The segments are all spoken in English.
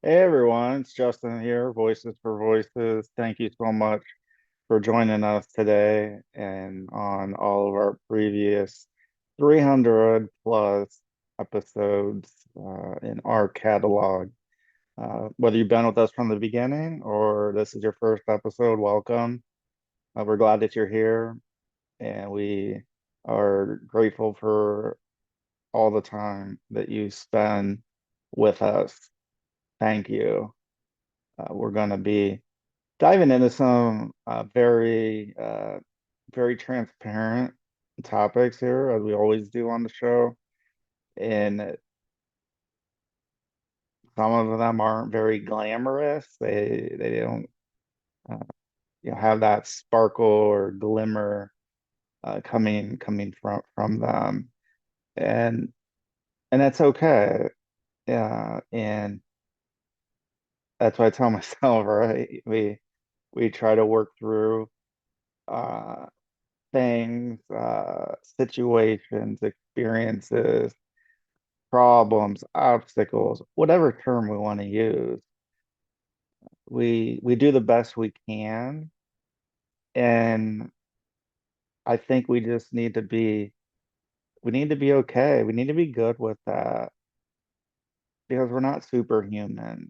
Hey everyone, it's Justin here, Voices for Voices. Thank you so much for joining us today and on all of our previous 300 plus episodes in our catalog. Whether you've been with us from the beginning or this is your first episode, welcome. We're glad that you're here and we are grateful for all the time that you spend with us. Thank you. We're going to be diving into some very transparent topics here, as we always do on the show. And some of them aren't very glamorous. They don't uh, have that sparkle or glimmer coming from them, and that's okay. Yeah, and that's what I tell myself, right? We try to work through uh things, situations, experiences, problems, obstacles, whatever term we want to use. We do the best we can, and I think we need to be okay. We need to be good with that because we're not superhuman.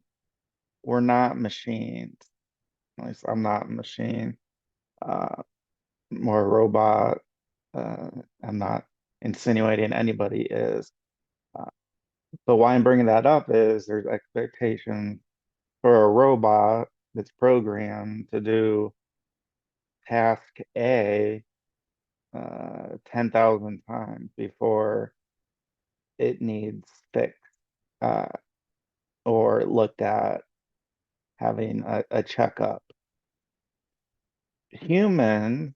We're not machines. At least I'm not a machine. Uh, more a robot. Uh, I'm not insinuating anybody is. Uh, But why I'm bringing that up is there's expectation for a robot that's programmed to do task A 10,000 times before it needs fixed uh, or looked at having a checkup. Humans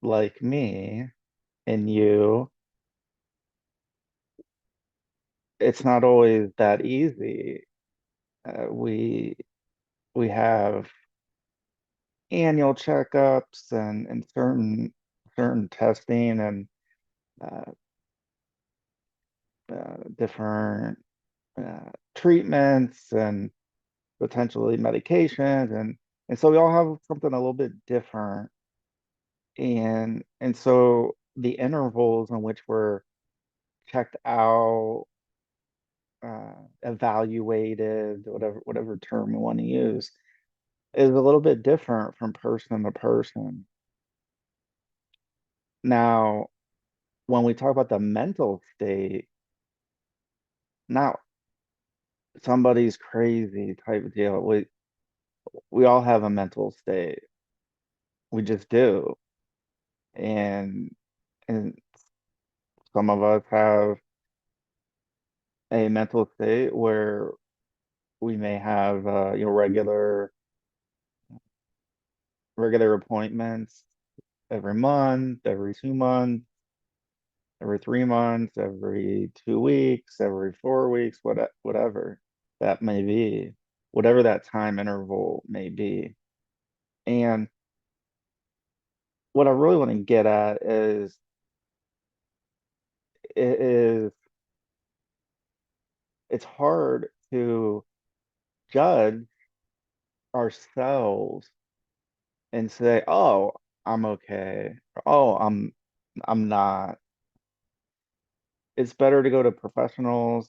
like me and you, it's not always that easy. We have annual checkups and certain testing and uh, different treatments and potentially medications and so we all have something a little bit different and so the intervals in which we're checked out, evaluated, whatever term we want to use, is a little bit different from person to person. Now, when we talk about the mental state, not somebody's crazy type of deal. We all have a mental state. We just do. And and some of us have a mental state where we may have regular appointments every month, every 2 months, every 3 months, every 2 weeks, every 4 weeks, whatever that may be, whatever that time interval may be. And what I really want to get at is it's hard to judge ourselves and say, "Oh, I'm okay," or, "Oh, I'm not." It's better to go to professionals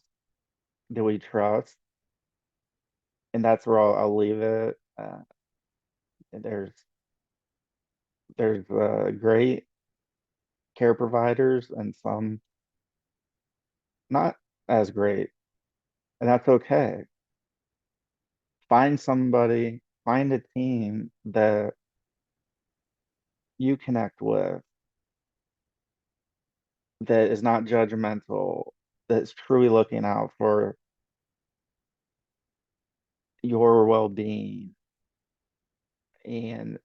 that we trust, and that's where I'll leave it. There's great care providers and some not as great, and that's okay. Find a team that you connect with that is not judgmental, that's truly looking out for your well-being. And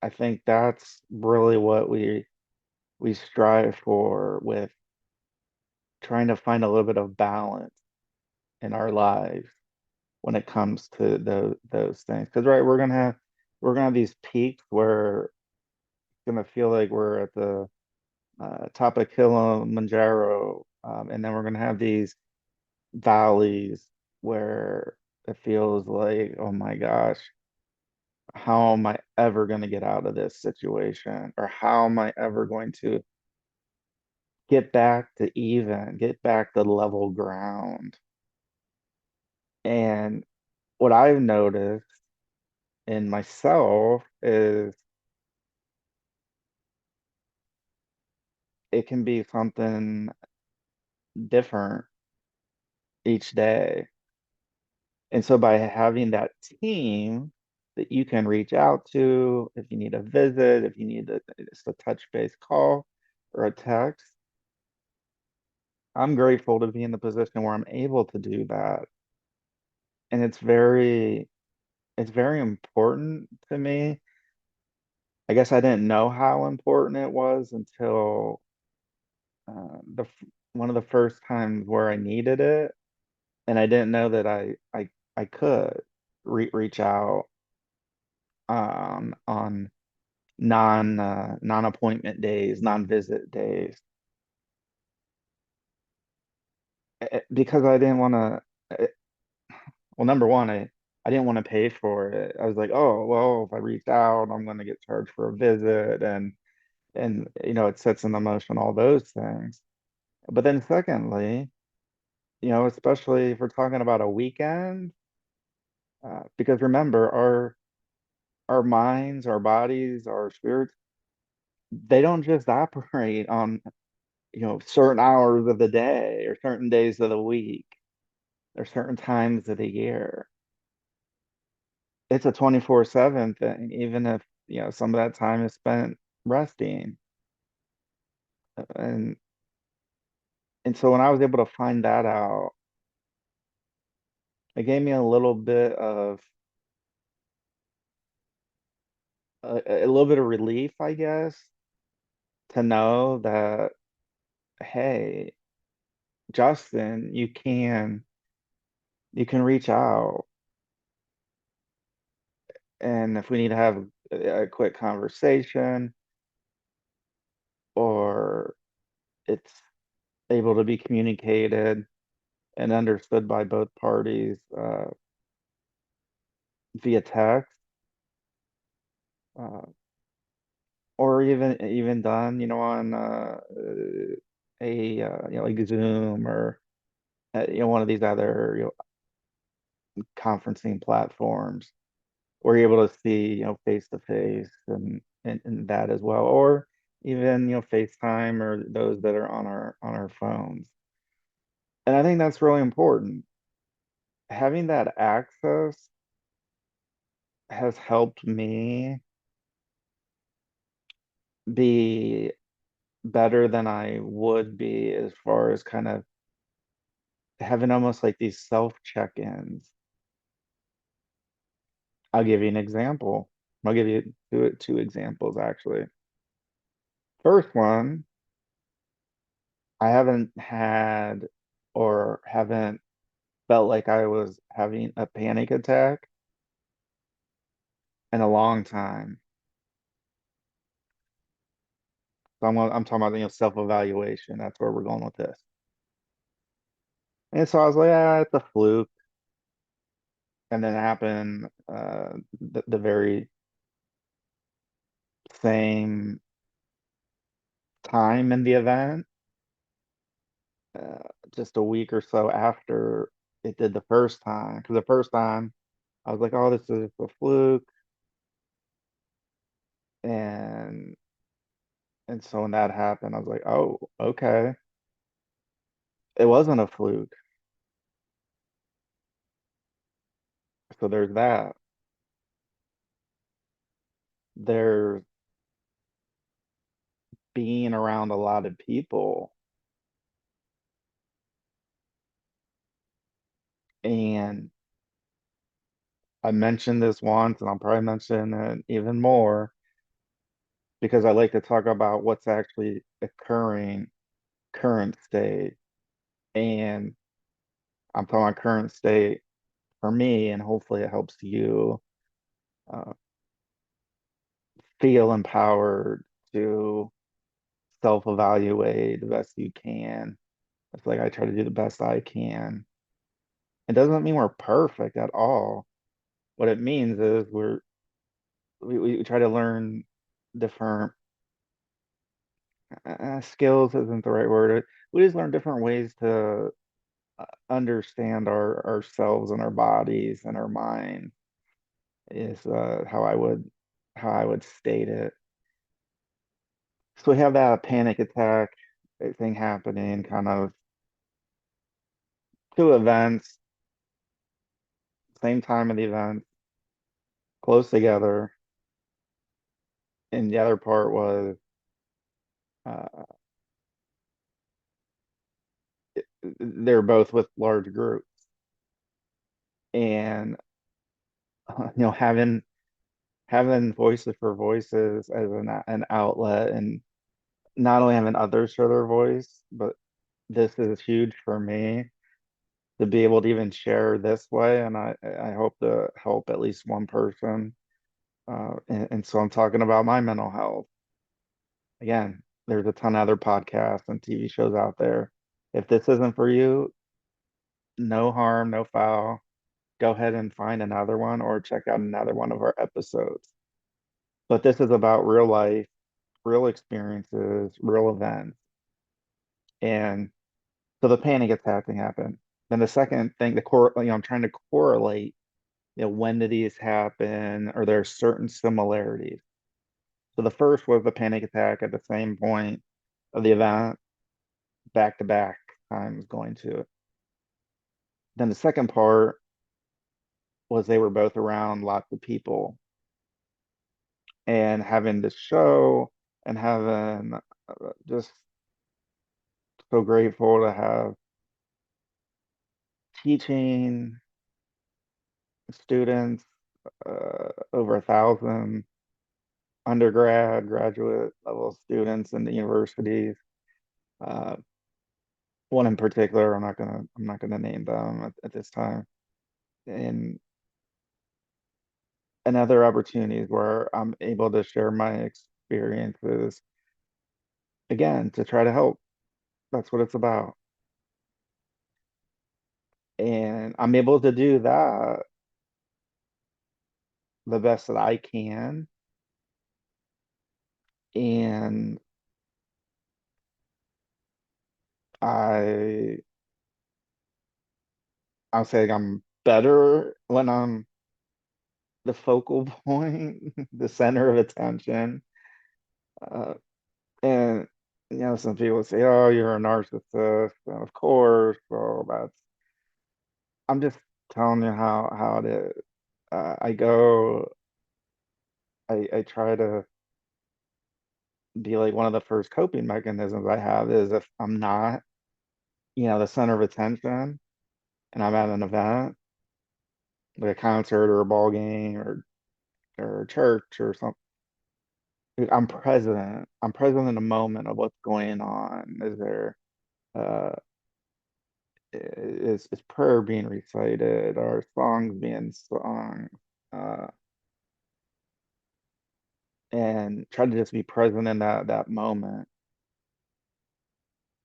I think that's really what we strive for with trying to find a little bit of balance in our lives when it comes to those things. Because right, we're gonna have these peaks where it's gonna feel like we're at the top of Kilimanjaro, and then we're gonna have these valleys where it feels like, oh my gosh, how am I ever going to get out of this situation? Or how am I ever going to get back to even, get back to level ground? And what I've noticed in myself is it can be something different each day. And so by having that team that you can reach out to if you need a visit, if you need just a touch base call or a text, I'm grateful to be in the position where I'm able to do that. And it's very important to me. I guess I didn't know how important it was until one of the first times where I needed it, and I didn't know that I could reach out on non-appointment days, non-visit days, because I didn't want to. Well, number one, I didn't want to pay for it. I was like, oh, well, if I reach out, I'm going to get charged for a visit, and it sets an emotion, all those things. But then secondly, especially if we're talking about a weekend, because remember, our minds, our bodies, our spirits, they don't just operate on, certain hours of the day or certain days of the week or certain times of the year. It's a 24/7 thing, even if, some of that time is spent resting. And and so when I was able to find that out, it gave me a little bit of a little bit of relief, I guess, to know that, hey, Justin, you can reach out, and if we need to have a quick conversation, or it's able to be communicated and understood by both parties via text, uh, or even done, on like Zoom or one of these other conferencing platforms, where you're able to see face to face and that as well, or even FaceTime or those that are on our phones. And I think that's really important. Having that access has helped me be better than I would be, as far as kind of having almost like these self check-ins. I'll give you an example. I'll give you two examples actually. First one, I haven't had or haven't felt like I was having a panic attack in a long time. So I'm talking about, self-evaluation. That's where we're going with this. And so I was like, it's a fluke. And then it happened the very same time in the event, uh, just a week or so after it did the first time. Because the first time I was like, oh, this is a fluke. And and so when that happened, I was like, oh, okay. It wasn't a fluke. So there's that. There's being around a lot of people. And I mentioned this once, and I'll probably mention it even more, because I like to talk about what's actually occurring current state. And I'm talking about current state for me, and hopefully it helps you uh, feel empowered to self-evaluate the best you can. It's like I try to do the best I can. It doesn't mean we're perfect at all. What it means is we try to learn different skills isn't the right word. We just learn different ways to understand ourselves and our bodies and our mind is how I would state it. So we have that panic attack thing happening, kind of two events, same time of the event, close together. And the other part was uh, they're both with large groups, and having voices for voices as an outlet, and not only having others share their voice, but this is huge for me to be able to even share this way, and I hope to help at least one person. And so I'm talking about my mental health. Again, there's a ton of other podcasts and TV shows out there. If this isn't for you, no harm, no foul. Go ahead and find another one or check out another one of our episodes. But this is about real life, real experiences, real events. And so the panic attack thing happened. Then the second thing, I'm trying to correlate, when did these happen? Are there certain similarities? So the first was the panic attack at the same point of the event, back to back times going to it. Then the second part was they were both around lots of people and having this show and having just so grateful to have teaching students, over 1,000 undergrad, graduate level students in the universities. Uh, One in particular, I'm not gonna name them at this time. And other opportunities where I'm able to share my experiences again to try to help. That's what it's about. And I'm able to do that the best that I can. And I I'll say I'm better when I'm the focal point, the center of attention. Uh, and some people say, "Oh, you're a narcissist." And of course, well, I'm just telling you how it is. I go, I try to be like one of the first coping mechanisms I have is if I'm not, the center of attention and I'm at an event, like a concert or a ball game or a church or something. I'm present. I'm present in the moment of what's going on. Is there uh is prayer being recited or songs being sung? Uh and try to just be present in that moment.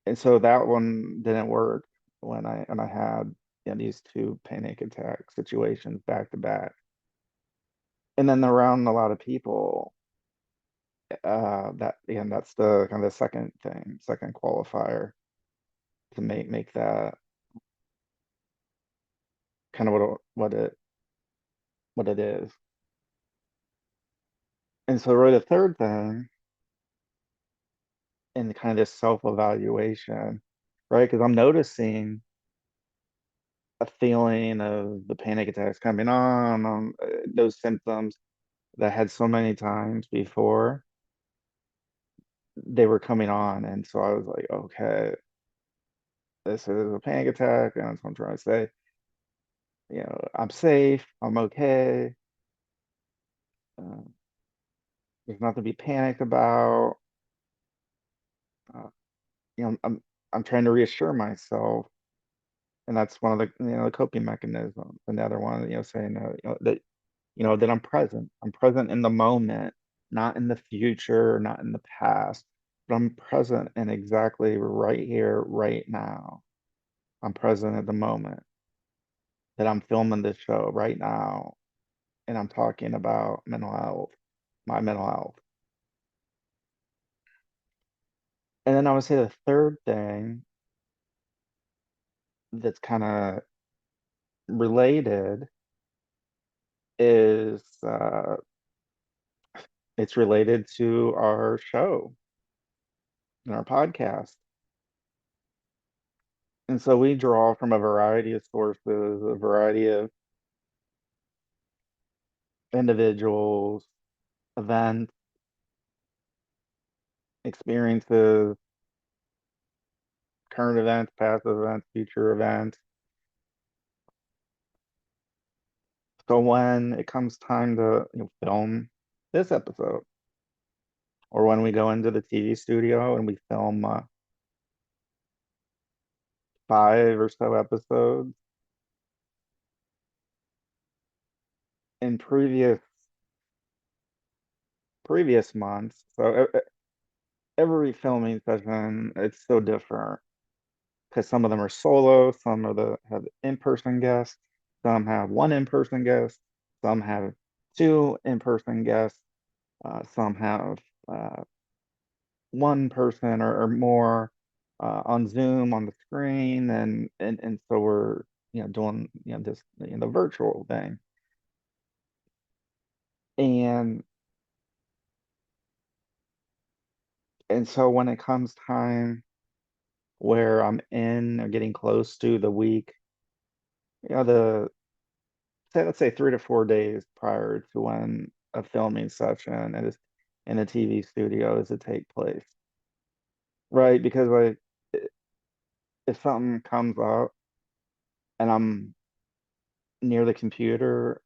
And so that one didn't work when I had these two panic attack situations back to back. And then around a lot of people, that again, that's the kind of the second thing, second qualifier to make that kind of what it is. And so really the third thing in kind of this self-evaluation, right? Because I'm noticing a feeling of the panic attacks coming on, those symptoms that I had so many times before they were coming on. And so I was like, okay, this is a panic attack. And that's what I'm trying to say. I'm safe, I'm okay. Uh, there's nothing to be panicked about. Uh, I'm trying to reassure myself, and that's one of the coping mechanisms. Another one, saying that I'm present. I'm present in the moment, not in the future, not in the past, but I'm present in exactly right here, right now. I'm present at the moment. that I'm filming this show right now and I'm talking about mental health, my mental health. And then I would say the third thing that's kind of related is it's related to our show and our podcast. And so we draw from a variety of sources, a variety of individuals, events, experiences, current events, past events, future events. So when it comes time to film this episode, or when we go into the TV studio and we film 5 or so episodes in previous months, so every filming session it's so different because some of them are solo, some of the have in-person guests, some have one in-person guest, some have two in-person guests, some have uh, one person or more on Zoom on the screen, and so we're doing this the virtual thing, and and so when it comes time where I'm in or getting close to the week, the let's say 3 to 4 days prior to when a filming session is in a TV studio is to take place, right? Because like if something comes up and I'm near the computer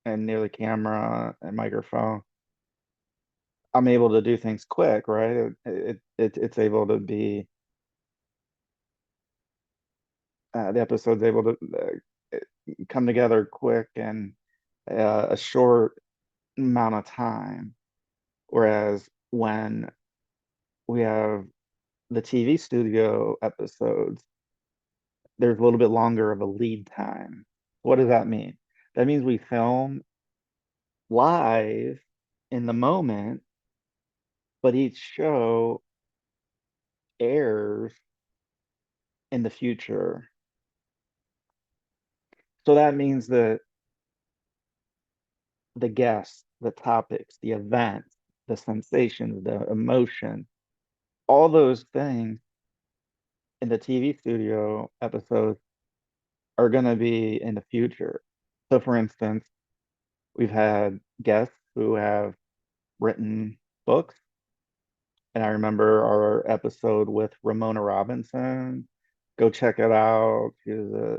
and near the camera and microphone, I'm able to do things quick, right? It's able to be the episode's able to come together quick and a short amount of time. Whereas when we have the TV studio episodes, there's a little bit longer of a lead time. What does that mean? That means we film live in the moment, but each show airs in the future. So that means that the guests, the topics, the events, the sensations, the emotion, all those things in the TV studio episodes are going to be in the future. So, for instance, we've had guests who have written books. And I remember our episode with Ramona Robinson. Go check it out. She was a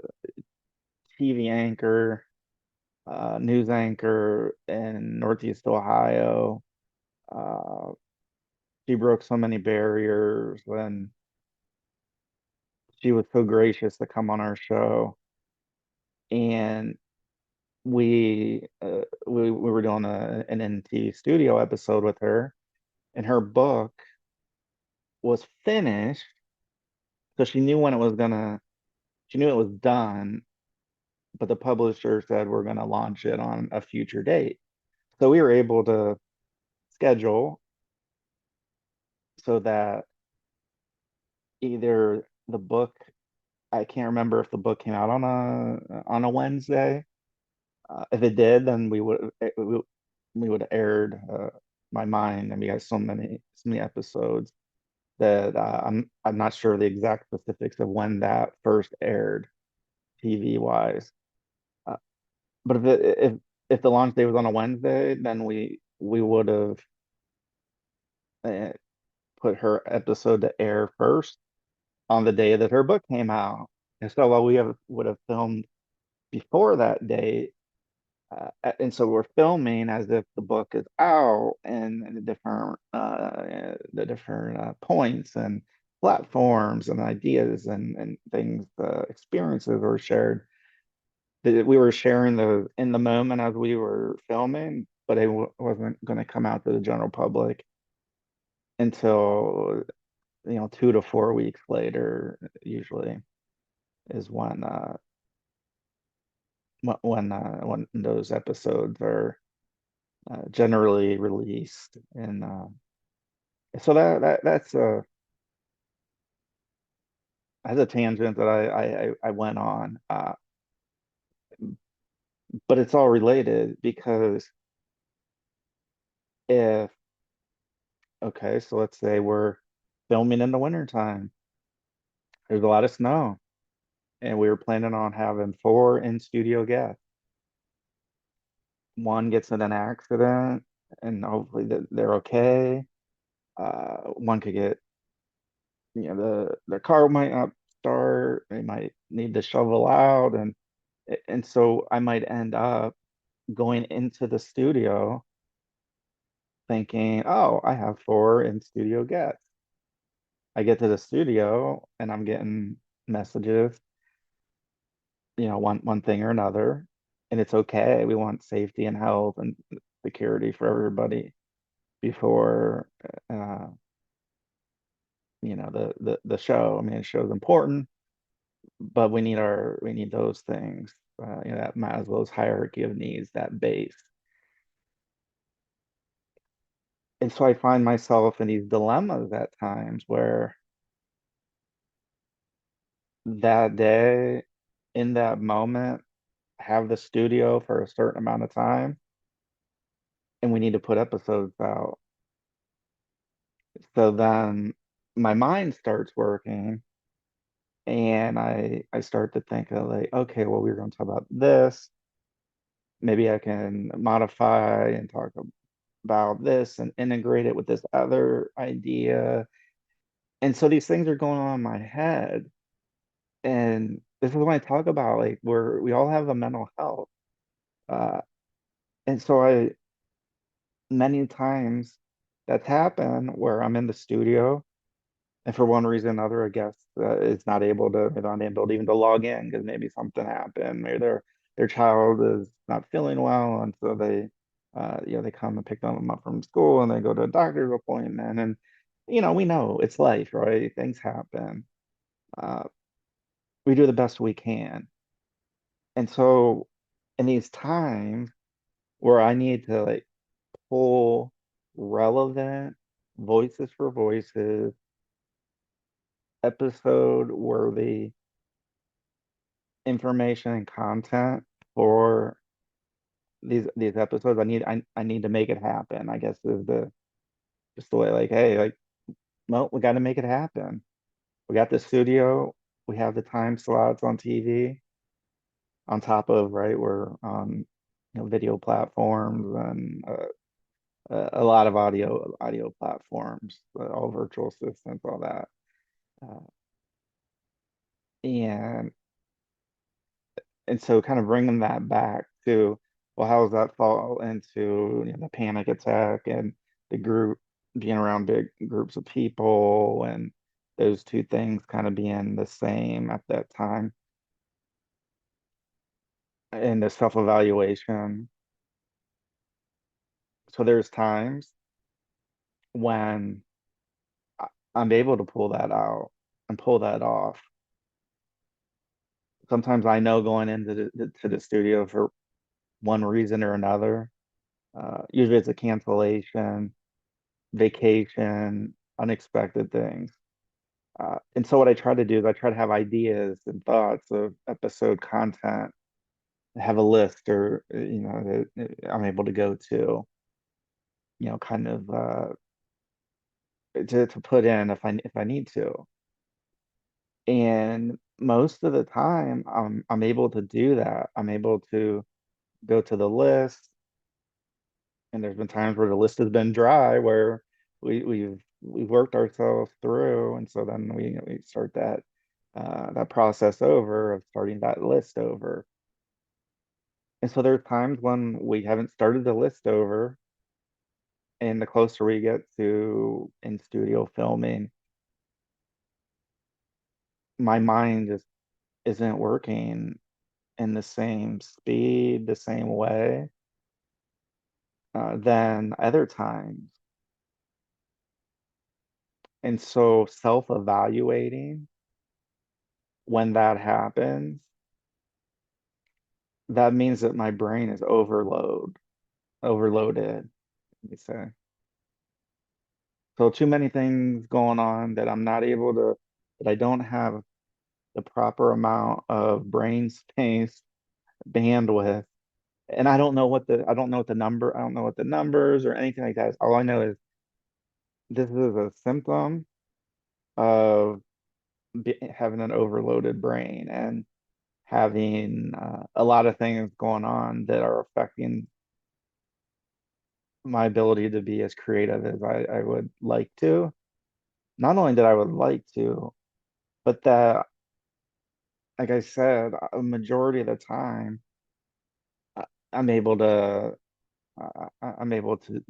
TV anchor, news anchor in Northeast Ohio. Uh, she broke so many barriers and she was so gracious to come on our show. And we were doing an NT studio episode with her, and her book was finished, so she knew when it was gonna, she knew it was done, but the publisher said we're gonna launch it on a future date. So we were able to schedule so that either the book, I can't remember if the book came out on a Wednesday. If it did, then we would have aired my mind. I mean, we got so many episodes that I'm not sure the exact specifics of when that first aired TV wise. Uh, but if the launch day was on a Wednesday, then we would have uh, put her episode to air first on the day that her book came out. And so while would have filmed before that date, and so we're filming as if the book is out and the different points and platforms and ideas and things, experiences were shared. That we were sharing those in the moment as we were filming, but it wasn't going to come out to the general public until 2 to 4 weeks later. Usually is when when those episodes are generally released. And so that's a tangent that I went on, but it's all related because if okay, so let's say we're filming in the wintertime. There's a lot of snow, and we were planning on having four in studio guests. One gets in an accident, and hopefully they're okay. One could get, the car might not start. They might need to shovel out, and so I might end up going into the studio thinking, oh, I have four in studio guests. I get to the studio and I'm getting messages, one thing or another, and it's okay. We want safety and health and security for everybody before uh, the show. I mean, the show's important, but we need those things, that Maslow's hierarchy of needs, that base. And so I find myself in these dilemmas at times where that day, in that moment, have the studio for a certain amount of time, and we need to put episodes out. So then my mind starts working, and I start to think of like, okay, well, we are going to talk about this. Maybe I can modify and talk about this and integrate it with this other idea. And so these things are going on in my head. And this is when I talk about like we all have a mental health. Uh, and so many times that's happened where I'm in the studio, and for one reason or another, I guess, is not able to, they're not able to even to log in because maybe something happened. Maybe their child is not feeling well, and so they come and pick them up from school, and they go to a doctor's appointment, and we know it's life, right? Things happen. Uh, we do the best we can, and so in these times where I need to like pull relevant voices for voices, episode worthy information and content for these episodes. I need to make it happen, I guess, is the just the way, like, hey, like, well, we got to make it happen. We got the studio, we have the time slots on TV, on top of, right, we're on, video platforms, and a lot of audio platforms, all virtual assistants, all that. Uh, and and so kind of bringing that back to, well, how does that fall into, the panic attack and the group being around big groups of people, and those two things kind of being the same at that time, and the self-evaluation. So there's times when I- I'm able to pull that out and pull that off. Sometimes I know going into the studio for one reason or another. Usually it's a cancellation, vacation, unexpected things. And so what I try to do is I try to have ideas and thoughts of episode content, have a list, or that I'm able to go to, kind of to put in if I need to. And most of the time, I'm able to do that. I'm able to go to the list, and there's been times where the list has been dry, where we've worked ourselves through, and so then we start that process over of starting that list over. And so there's times when we haven't started the list over, and the closer we get to in studio filming, my mind just isn't working in the same speed, the same way, than other times. And so self-evaluating when that happens that means that my brain is overloaded, let me say. So too many things going on that I'm not able to, that I don't have the proper amount of brain space, bandwidth. And I don't know what the number, I don't know what the numbers or anything like that is. All I know is this is a symptom of having an overloaded brain and having a lot of things going on that are affecting my ability to be as creative as I would like to. Not only that I would like to, but that, like I said, a majority of the time, I- I'm able to, I'm able to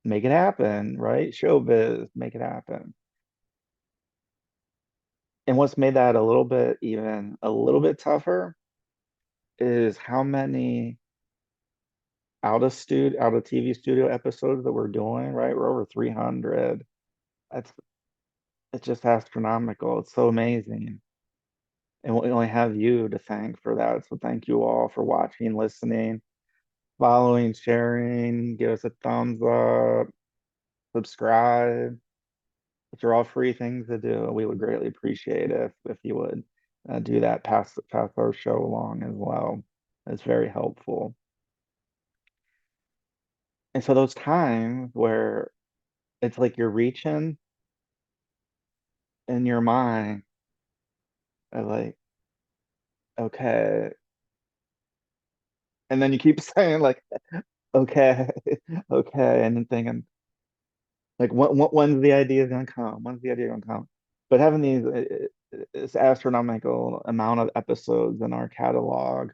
make it happen, right? Showbiz, make it happen. And what's made that a little bit, even a little bit tougher is how many out of TV studio episodes that we're doing, right? We're over 300. That's It's just astronomical. It's so amazing. And we only have you to thank for that. So thank you all for watching, listening, following, sharing. Give us a thumbs up, subscribe, which are all free things to do. We would greatly appreciate it if you would do that, pass our show along as well. It's very helpful. And so those times where it's like you're reaching in your mind, like, okay, and then you keep saying like, okay, okay, and then thinking like, when's the idea gonna come? When's the idea gonna come? But having this astronomical amount of episodes in our catalog,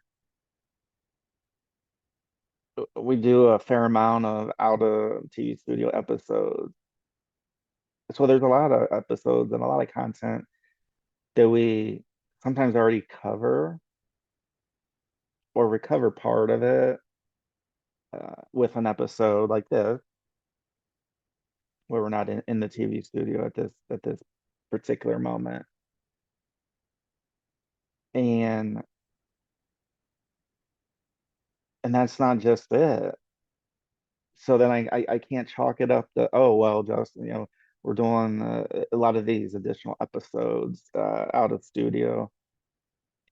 we do a fair amount of out of TV studio episodes. So there's a lot of episodes and a lot of content that we sometimes already cover or recover part of it with an episode like this, where we're not in the TV studio at this particular moment. And and that's not just it. So then I can't chalk it up to, oh well, Justin, we're doing a lot of these additional episodes out of studio,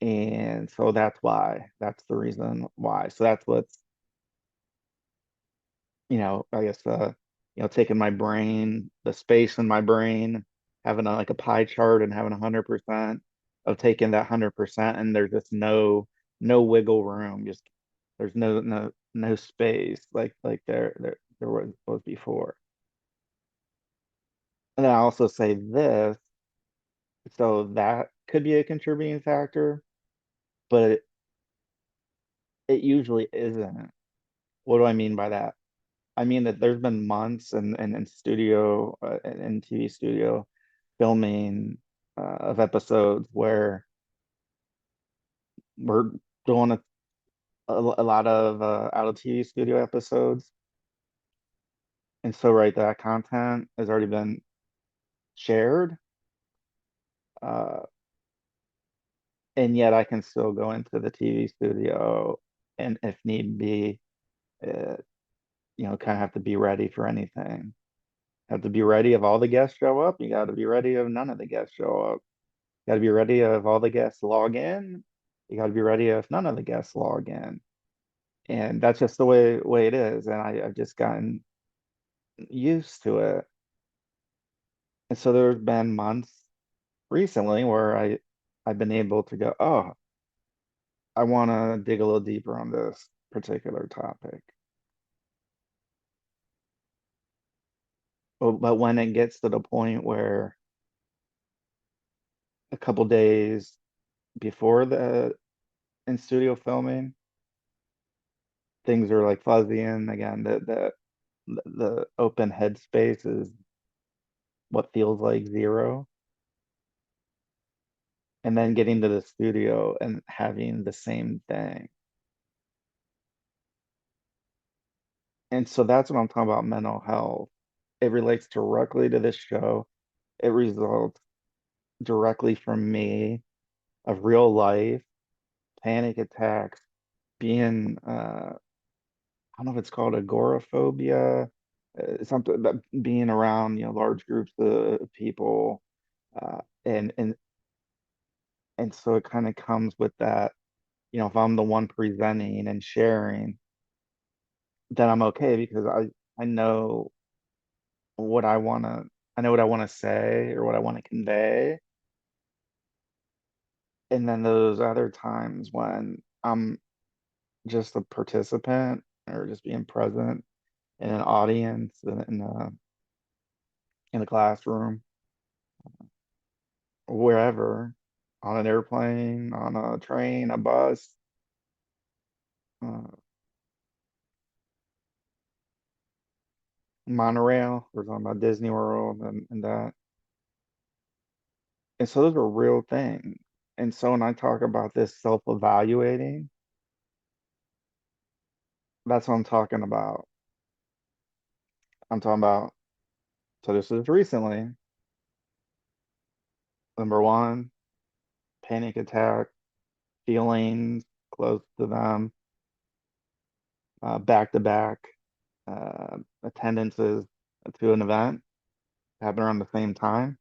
and so that's the reason why. So that's what's, I guess, taking my brain, the space in my brain, having like a pie chart and having 100% of taking that 100%, and there's just no wiggle room. Just there's no space like there was before. And then I also say this, so that could be a contributing factor, but it usually isn't. What do I mean by that? I mean that there's been months in studio in TV studio filming of episodes where we're doing a lot of out of TV studio episodes, and so right, that content has already been shared, uh, and yet I can still go into the TV studio and if need be, uh, kind of have to be ready for anything. Have to be ready if all the guests show up. You got to be ready if none of the guests show up. Got to be ready if all the guests log in. You got to be ready if none of the guests log in. And that's just the way it is. And I've just gotten used to it. And so there's been months recently where I've been able to go, oh, I want to dig a little deeper on this particular topic. But when it gets to the point where a couple days before the in studio filming, things are like fuzzy, and again, the open headspace is what feels like zero. And then getting to the studio and having the same thing. And so that's what I'm talking about, mental health. It relates directly to this show. It results directly from me of real life panic attacks, being I don't know if it's called agoraphobia, something about being around, large groups of people, uh, and and and so it kind of comes with that, if I'm the one presenting and sharing, then I'm okay because I know what I know what I want to say or what I want to convey. And then those other times when I'm just a participant or just being present in an audience in a classroom, wherever, on an airplane, on a train, a bus, uh, monorail. We're talking about Disney World and that. And so those are real things. And so when I talk about this self-evaluating, that's what I'm talking about. I'm talking about, so this is recently, number one, panic attack, feelings close to them, back to back attendances to an event happen around the same time,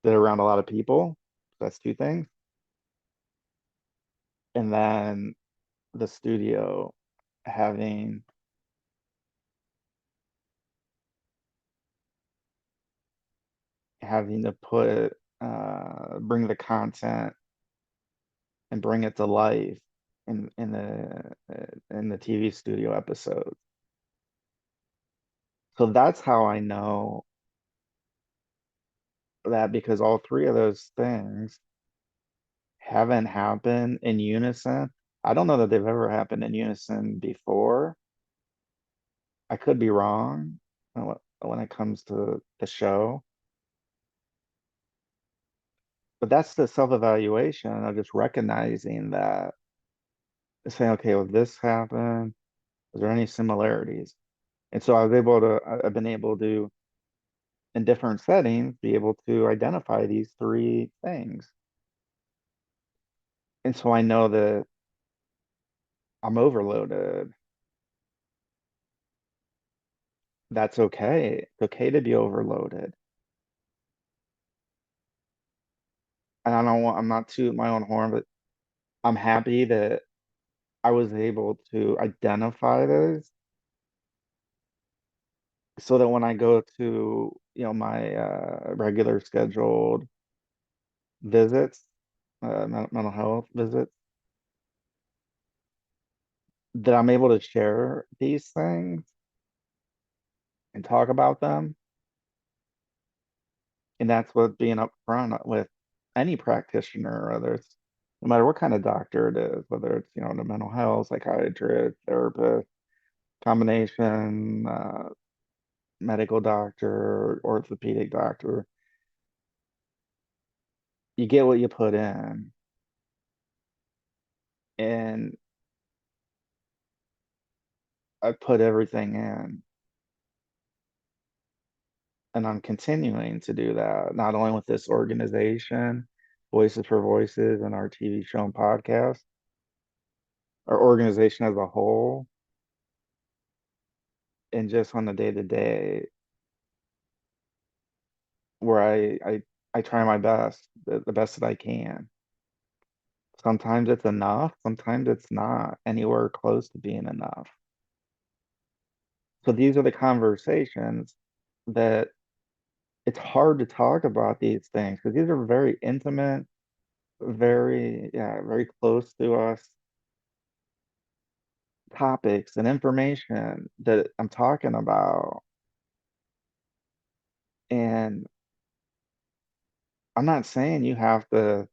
that around a lot of people. That's two things. And then the studio having having to bring the content and bring it to life in the TV studio episode. So that's how I know that, because all three of those things haven't happened in unison. I don't know that they've ever happened in unison before. I could be wrong when it comes to the show, but that's the self-evaluation of just recognizing that, saying, okay, well, this happened. Is there any similarities? And so I've been able to, in different settings, be able to identify these three things. And so I know that I'm overloaded. That's okay. It's okay to be overloaded. And I'm not tooting my own horn, but I'm happy that I was able to identify those so that when I go to, my regular scheduled visits, mental health visits, that I'm able to share these things and talk about them. And that's what being upfront with any practitioner, whether it's no matter what kind of doctor it is, whether it's, the mental health, psychiatrist, therapist, combination, medical doctor, orthopedic doctor, you get what you put in. And I put everything in. And I'm continuing to do that, not only with this organization, Voices for Voices, and our TV show and podcast, our organization as a whole, and just on the day to day, where I try my best, the best that I can. Sometimes it's enough, sometimes it's not anywhere close to being enough. So these are the conversations that it's hard to talk about these things because these are very intimate, very, yeah, very close to us topics and information that I'm talking about. And I'm not saying you have to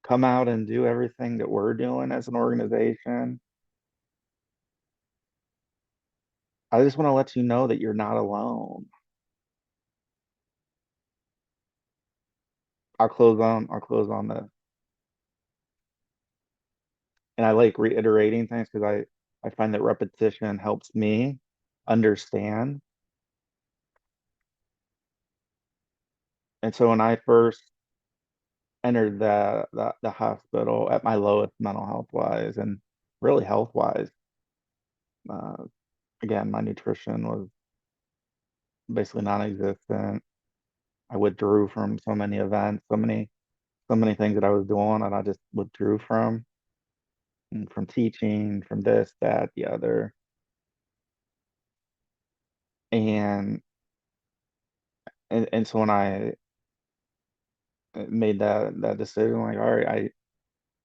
come out and do everything that we're doing as an organization. I just want to let you know that you're not alone. I'll close on this. And I like reiterating things because I find that repetition helps me understand. And so when I first entered the hospital at my lowest mental health wise and really health wise. Uh, again, my nutrition was basically non-existent. I withdrew from so many events, so many things that I was doing, and I just withdrew from teaching, from this, that, the other. And and so when I made that decision, like, all right,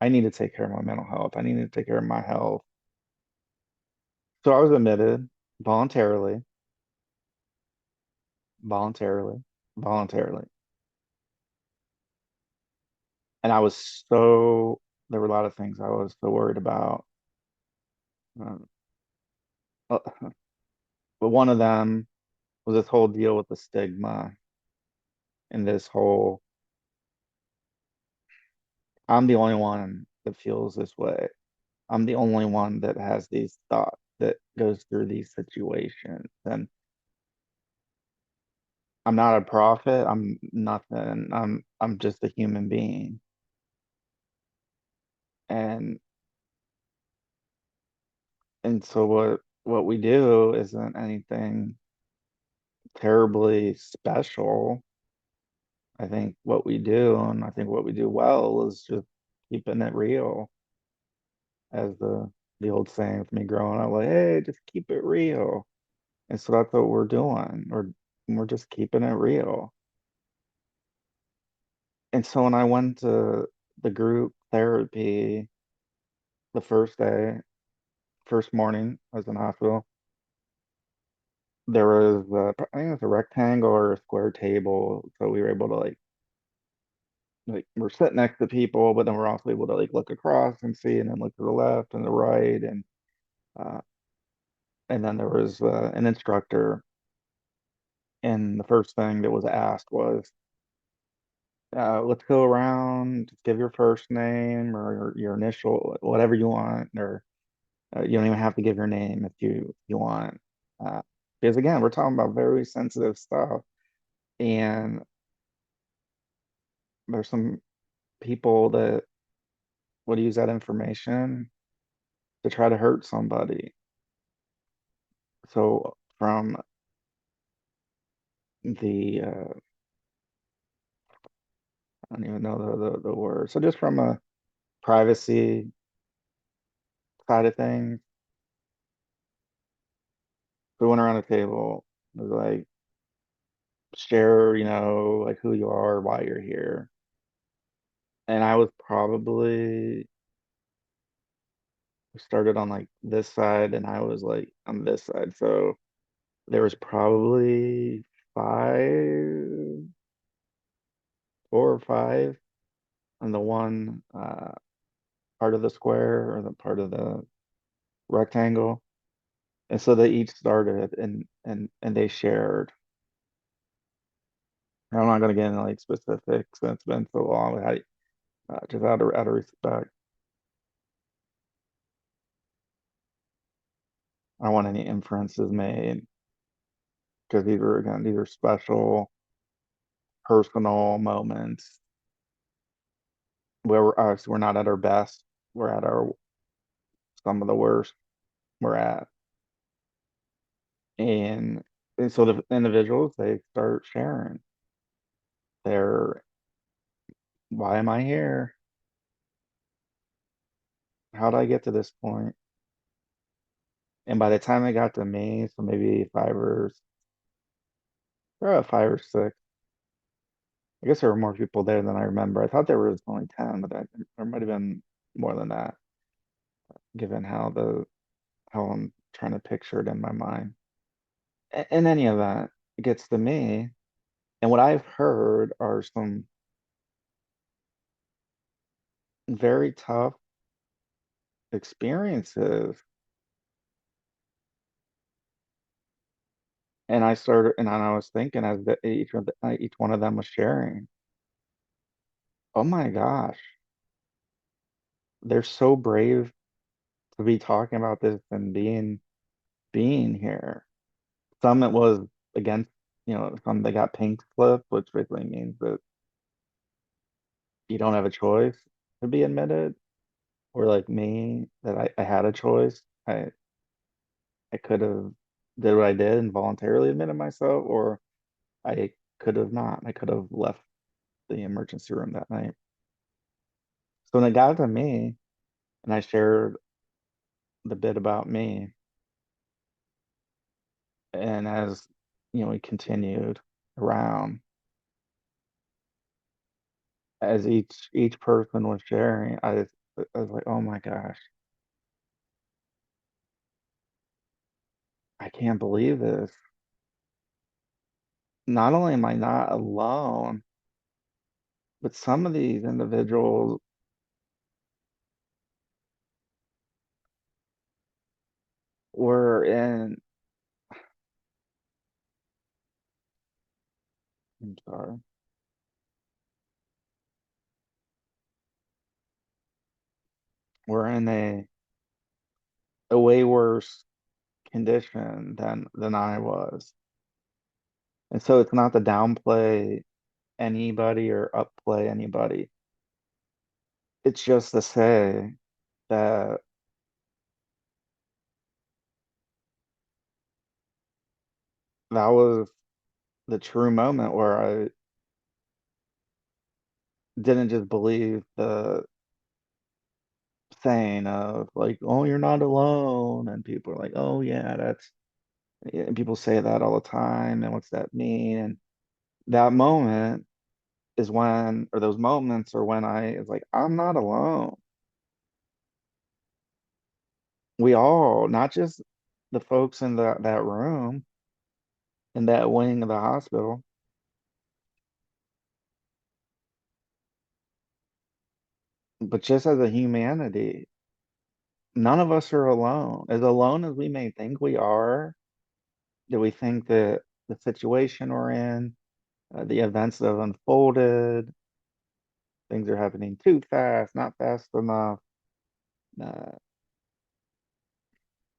I need to take care of my mental health. I need to take care of my health. So I was admitted voluntarily, voluntarily, voluntarily. And I was so, there were a lot of things I was so worried about. Um, uh, but one of them was this whole deal with the stigma and this whole, I'm the only one that feels this way. I'm the only one that has these thoughts that goes through these situations. And I'm not a prophet. I'm nothing. I'm just a human being. And and so what we do isn't anything terribly special. I think what we do, and I think what we do well, is just keeping it real, as the old saying with me growing up, like, hey, just keep it real. And so that's what we're doing. We're just keeping it real. And so when I went to the group therapy the first day, first morning, I was in the hospital, there was I think it was a rectangle or a square table. So we were able to like we're sitting next to people, but then we're also able to like look across and see and then look to the left and the right uh and then there was an instructor, and the first thing that was asked was let's go around, just give your first name or your initial, whatever you want, or you don't even have to give your name if you want. Uh, because again, we're talking about very sensitive stuff, and there's some people that would use that information to try to hurt somebody. So from the I don't even know the word. So just from a privacy side of things, we went around the table. It was like share, like who you are, why you're here. And I was probably started on like this side, and I was like on this side. So there was probably five, 4 or 5 on the one part of the square or the part of the rectangle. And so they each started and they shared. I'm not going to get into like specifics since it's been so long, but just out of respect, I don't want any inferences made because these are special, personal moments where we're not at our best. We're at our some of the worst we're at. And, and so the individuals, they start sharing their, why am I here? How did I get to this point? And by the time it got to me, so maybe 5 or 6, I guess there were more people there than I remember. I thought there was only 10, but there might have been more than that, given how I'm trying to picture it in my mind. In any event, it gets to me, and what I've heard are some very tough experiences. And I was thinking as each one of them was sharing, oh my gosh, they're so brave to be talking about this and being here. Some it was against, some they got pink slip, which basically means that you don't have a choice to be admitted, or like me, that I had a choice. I could have did what I did and voluntarily admitted myself, or I could have not. I could have left the emergency room that night. So when it got to me and I shared the bit about me, and as we continued around, as each person was sharing, I was like, oh my gosh, I can't believe this. Not only am I not alone, but some of these individuals were in, I'm sorry, were in a way worse condition than I was. And so it's not to downplay anybody or upplay anybody. It's just to say that that was the true moment where I didn't just believe the saying of like, "Oh, you're not alone," and people are like, "Oh yeah, that's," yeah, and people say that all the time, and what's that mean? And that moment is when, or those moments are when I is like, I'm not alone. We all, not just the folks in that room in that wing of the hospital, but just as a humanity, none of us are alone. As alone as we may think we are, that we think that the situation we're in, the events that have unfolded, things are happening too fast, not fast enough, uh,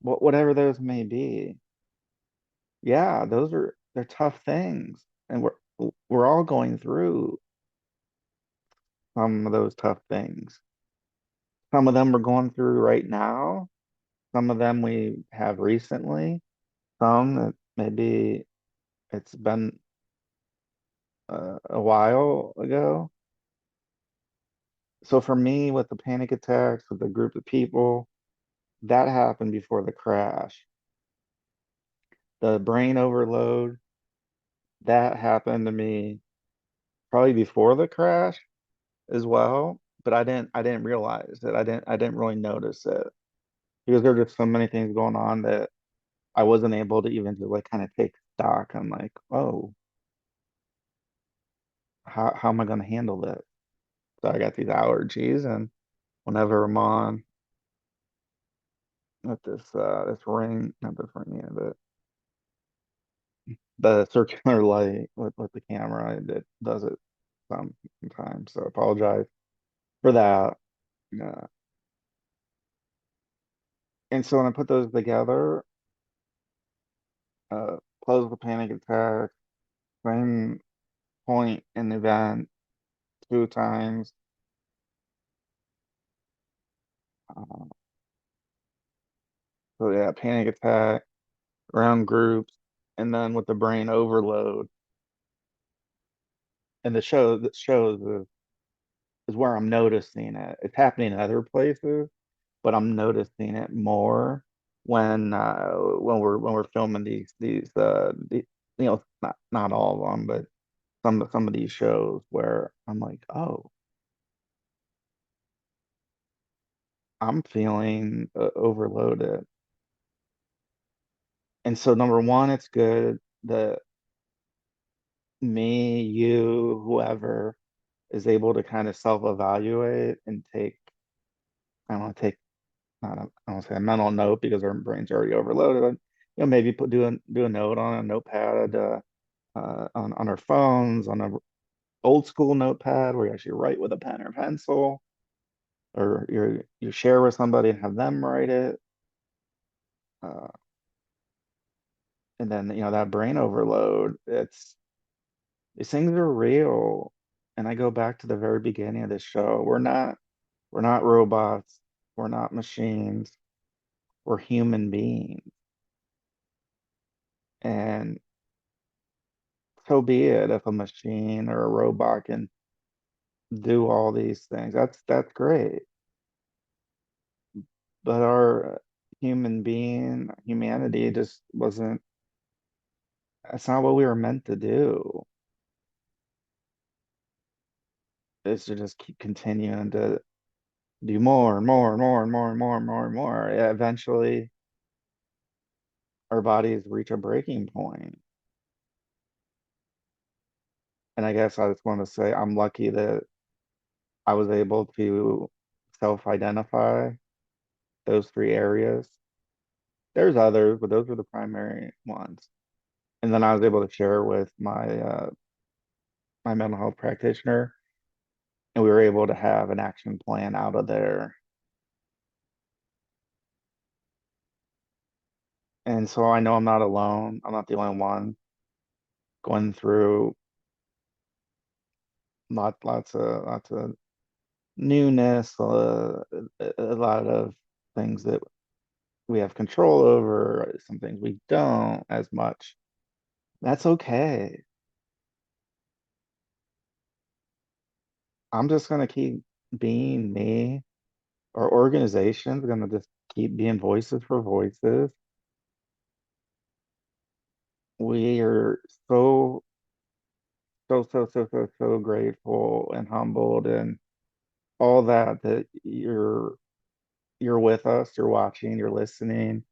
whatever those may be. Yeah, they're tough things, and we're all going through some of those tough things. Some of them we're going through right now. Some of them we have recently. Some that maybe it's been a while ago. So for me, with the panic attacks, with a group of people, that happened before the crash. The brain overload, that happened to me probably before the crash as well, but I didn't realize it. I didn't really notice it because there were just so many things going on that I wasn't able to even just like kind of take stock. I'm like, oh, how am I going to handle this? So I got these allergies, and whenever I'm on with this ring, not this ring, yeah, the circular light with the camera, it does it sometimes. So I apologize for that. Uh, and so when I put those together, uh, close the panic attack, same point in the event, two times. Uh, so yeah, panic attack around groups, and then with the brain overload. And the shows is where I'm noticing it. It's happening in other places, but I'm noticing it more when we're filming these not all of them, but some of these shows where I'm like, oh, I'm feeling overloaded. And so number one, it's good that me, you, whoever is able to kind of self-evaluate and take, I don't want to take, not a, I don't want to say a mental note because our brain's already overloaded. But, maybe do a note on a notepad, on our phones, on a old school notepad where you actually write with a pen or pencil, or you share with somebody and have them write it. Uh, and then that brain overload, these things are real, And I go back to the very beginning of this show. We're not robots. We're not machines. We're human beings. And so be it if a machine or a robot can do all these things. That's great. But our humanity just wasn't, that's not what we were meant to do. Is to just keep continuing to do more and more and more and more and more and more and more. Yeah, eventually our bodies reach a breaking point. And I guess I just want to say I'm lucky that I was able to self-identify those three areas. There's others, but those were the primary ones. And then I was able to share with my mental health practitioner, and we were able to have an action plan out of there. And so I know I'm not alone. I'm not the only one going through lots of newness, a lot of things that we have control over, some things we don't as much. That's okay. I'm just gonna keep being me. Our organization's gonna just keep being voices for voices. We are so grateful and humbled and all that you're with us, you're watching, you're listening.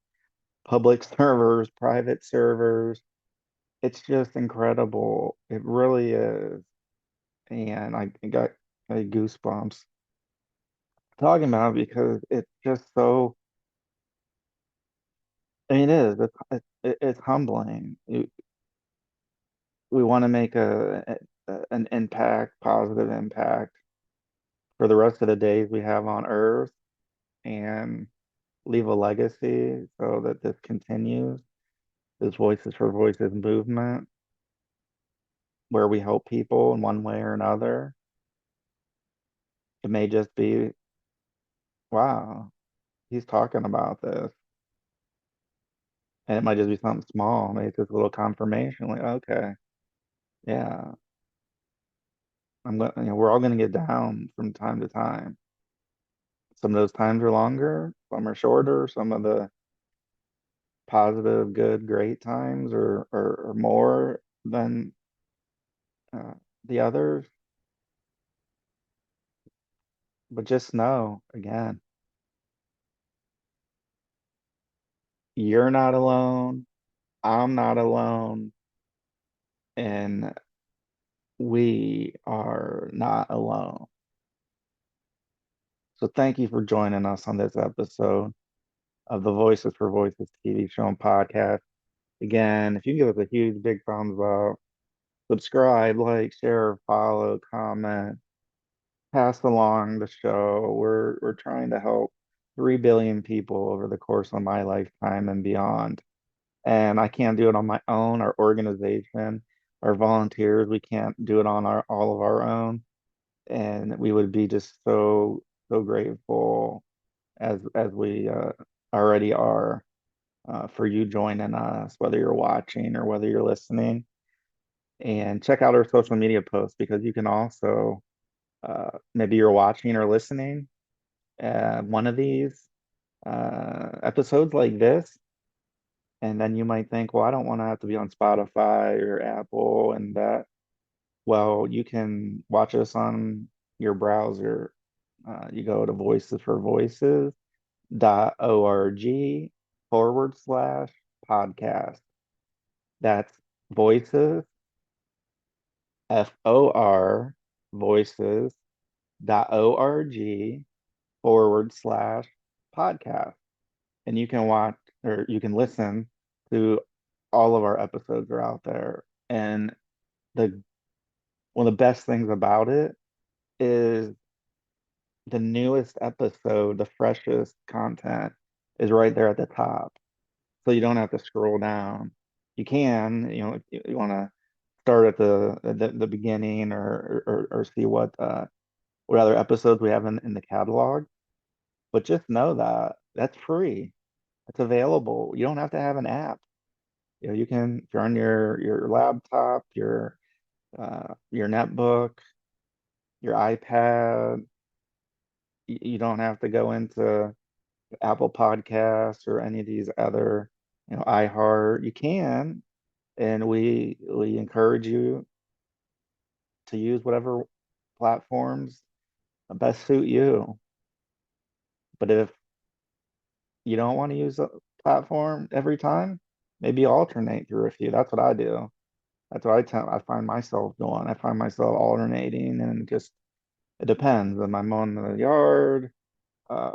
Public servers, private servers. It's just incredible. It really is. And I got goosebumps talking about it because it's just so, I mean, it is. It's humbling. We want to make an impact, positive impact for the rest of the days we have on Earth and leave a legacy so that this continues, this Voices for Voices movement, where we help people in one way or another. It may just be, wow, he's talking about this. And it might just be something small. Maybe it's just a little confirmation, like, okay, yeah, we're all gonna get down from time to time. Some of those times are longer, some are shorter, some of the positive, good, great times are more than uh, the others. But just know, again, you're not alone, I'm not alone, and we are not alone. So thank you for joining us on this episode of the Voices for Voices TV show and podcast. Again, if you give us a huge big thumbs up, subscribe, like, share, follow, comment, pass along the show. We're trying to help 3 billion people over the course of my lifetime and beyond. And I can't do it on my own. Our organization, our volunteers, we can't do it on our all of our own. And we would be just so grateful as we already are for you joining us, whether you're watching or whether you're listening. And check out our social media posts because you can also, maybe you're watching or listening one of these episodes like this, and then you might think, well, I don't want to have to be on Spotify or Apple and that. Well, you can watch us on your browser. You go to voicesforvoices.org/podcast. That's voices, FOR, voices.org/podcast. And you can watch or you can listen to all of our episodes are out there. And the one of the best things about it is the newest episode, the freshest content is right there at the top. So you don't have to scroll down. You can, if you want to start at the beginning or see what other episodes we have in the catalog. But just know that that's free. It's available. You don't have to have an app. You know, you can if you're on your laptop, your netbook, your iPad. You don't have to go into Apple Podcasts or any of these other, iHeart. You can, and we encourage you to use whatever platforms best suit you. But if you don't want to use a platform every time, maybe alternate through a few. That's what I do. That's what I find myself doing. I find myself alternating and just it depends. Am I mowing the yard? Uh,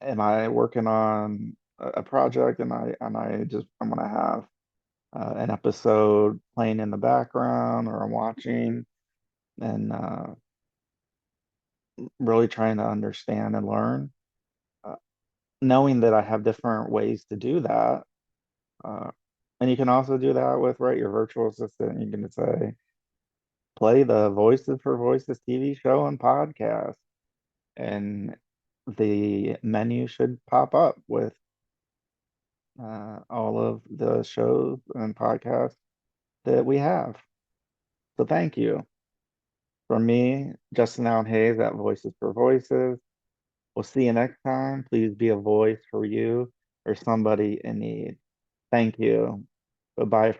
am I working on a project and I'm gonna have an episode playing in the background or I'm watching and really trying to understand and learn. Uh, Knowing that I have different ways to do that. Uh, and you can also do that with, right, your virtual assistant. You can say, play the Voices for Voices TV show and podcast, and the menu should pop up with all of the shows and podcasts that we have. So thank you. From me, Justin Allen Hayes at Voices for Voices. We'll see you next time. Please be a voice for you or somebody in need. Thank you. Goodbye.